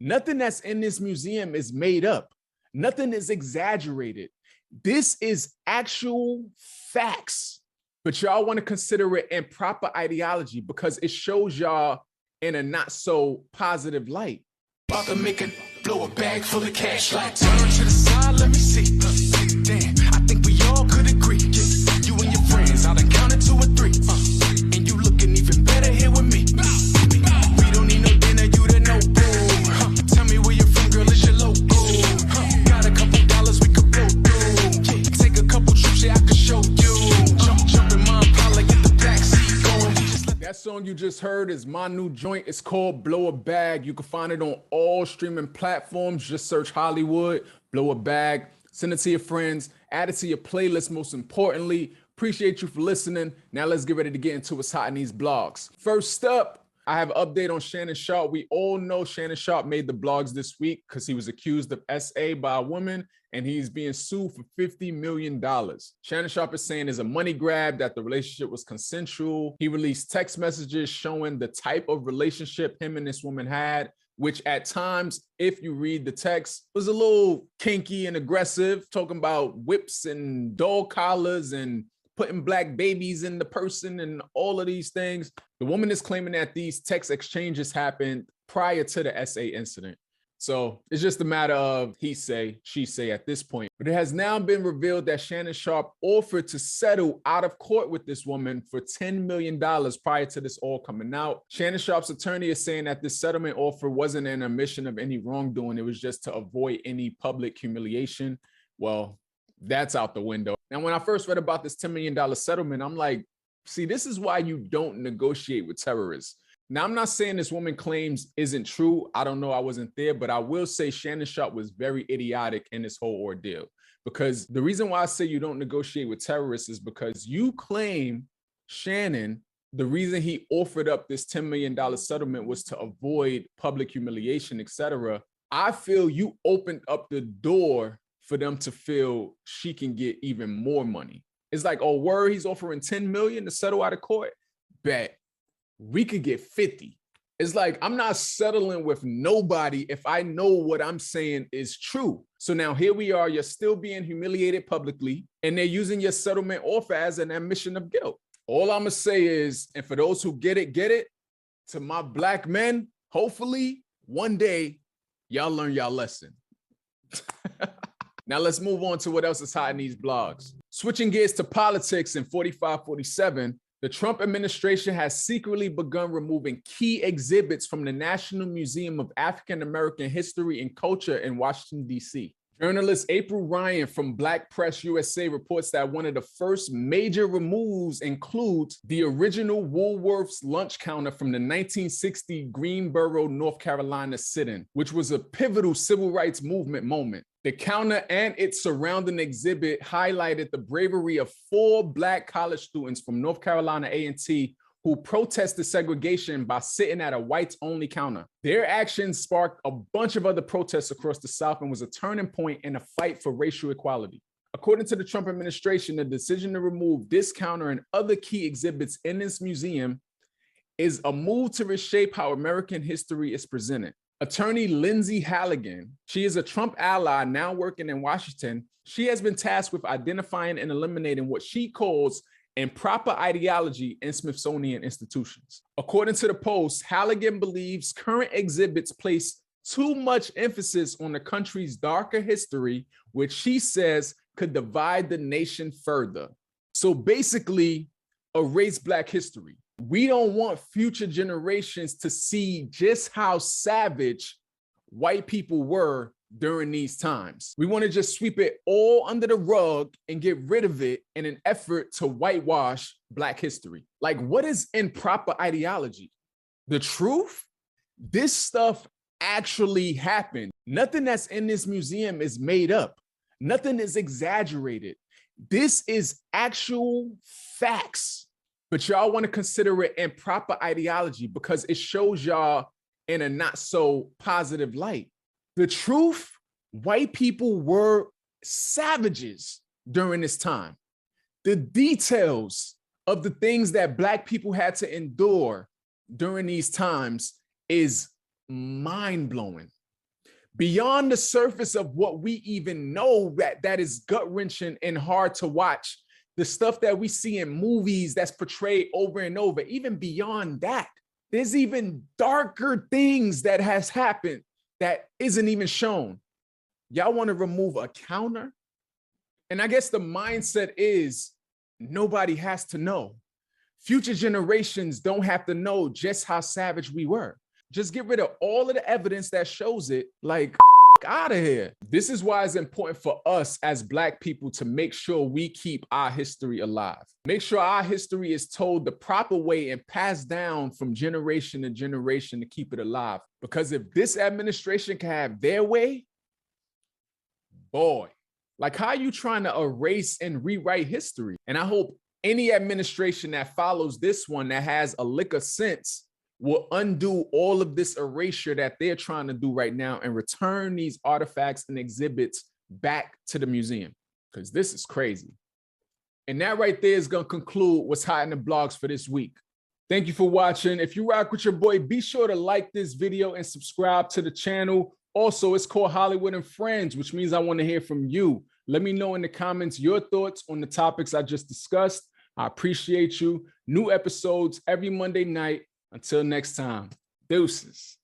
Nothing that's in this museum is made up. Nothing is exaggerated. This is actual facts. But y'all want to consider it improper ideology because it shows y'all in a not so positive light. About to make it blow a bag full of cash like turn to the side, let me see. Damn, I think we all could agree. You and your friends, I done counted 2 or 3. And you looking even better here with me. We don't need no dinner, you the no boo. Tell me where you're from, girl, is your logo? Got a couple dollars we could blow through. Take a couple trips, yeah, I could show you. Jump in my Impala, get the backseat going. That song you just heard is my new joint. It's called Blow a Bag. You can find it on all streaming platforms. Just search Holliewood, Blow a Bag. Send it to your friends. Add it to your playlist, most importantly. Appreciate you for listening. Now let's get ready to get into what's hot in these blogs. First up, I have an update on Shannon Sharpe. We all know Shannon Sharpe made the blogs this week because he was accused of SA by a woman and he's being sued for $50 million. Shannon Sharpe is saying it's a money grab, that the relationship was consensual. He released text messages showing the type of relationship him and this woman had, which at times, if you read the text, was a little kinky and aggressive, talking about whips and dog collars and putting black babies in the person and all of these things. The woman is claiming that these text exchanges happened prior to the SA incident. So it's just a matter of he say, she say at this point. But it has now been revealed that Shannon Sharpe offered to settle out of court with this woman for $10 million prior to this all coming out. Shannon Sharpe's attorney is saying that this settlement offer wasn't an admission of any wrongdoing. It was just to avoid any public humiliation. Well, that's out the window. And when I first read about this $10 million settlement, I'm like, see, this is why you don't negotiate with terrorists. Now, I'm not saying this woman claims isn't true. I don't know. I wasn't there, but I will say Shannon Sharpe was very idiotic in this whole ordeal, because the reason why I say you don't negotiate with terrorists is because you claim Shannon, the reason he offered up this $10 million settlement was to avoid public humiliation, etc. I feel you opened up the door for them to feel she can get even more money. It's like, oh, word, he's offering 10 million to settle out of court. Bet we could get 50. It's like, I'm not settling with nobody if I know what I'm saying is true. So now here we are, you're still being humiliated publicly, and they're using your settlement offer as an admission of guilt. All I'm gonna say is, and for those who get it, to my black men, hopefully one day y'all learn y'all lesson. Now let's move on to what else is hot in these blogs. Switching gears to politics in 4547, the Trump administration has secretly begun removing key exhibits from the National Museum of African American History and Culture in Washington, D.C. Journalist April Ryan from Black Press USA reports that one of the first major removes includes the original Woolworth's lunch counter from the 1960 Greensboro, North Carolina sit-in, which was a pivotal civil rights movement moment. The counter and its surrounding exhibit highlighted the bravery of 4 Black college students from North Carolina A&T who protested segregation by sitting at a whites-only counter. Their actions sparked a bunch of other protests across the South and was a turning point in a fight for racial equality. According to the Trump administration, the decision to remove this counter and other key exhibits in this museum is a move to reshape how American history is presented. Attorney Lindsay Halligan, she is a Trump ally now working in Washington. She has been tasked with identifying and eliminating what she calls improper ideology in Smithsonian institutions. According to the Post, Halligan believes current exhibits place too much emphasis on the country's darker history, which she says could divide the nation further. So basically, erase Black history. We don't want future generations to see just how savage white people were during these times. We want to just sweep it all under the rug and get rid of it in an effort to whitewash Black history. Like, what is improper ideology? The truth? This stuff actually happened. Nothing that's in this museum is made up. Nothing is exaggerated. This is actual facts. But y'all want to consider it improper ideology because it shows y'all in a not so positive light. The truth, white people were savages during this time. The details of the things that Black people had to endure during these times is mind-blowing. beyond the surface of what we even know that is gut-wrenching and hard to watch, the stuff that we see in movies that's portrayed over and over, even beyond that, there's even darker things that has happened that isn't even shown. Y'all want to remove a counter? And I guess the mindset is nobody has to know. Future generations don't have to know just how savage we were. Just get rid of all of the evidence that shows it, like, out of here. This is why it's important for us as Black people to make sure we keep our history alive. Make sure our history is told the proper way and passed down from generation to generation to keep it alive. Because if this administration can have their way, boy, like, how are you trying to erase and rewrite history? And I hope any administration that follows this one that has a lick of sense will undo all of this erasure that they're trying to do right now and return these artifacts and exhibits back to the museum, because this is crazy. And that right there is going to conclude what's hot in the blogs for this week. Thank you for watching. If you rock with your boy, be sure to like this video and subscribe to the channel. Also, it's called Holliewood and Friends, which means I want to hear from you. Let me know in the comments your thoughts on the topics I just discussed. I appreciate you. New episodes every Monday night. Until next time, deuces.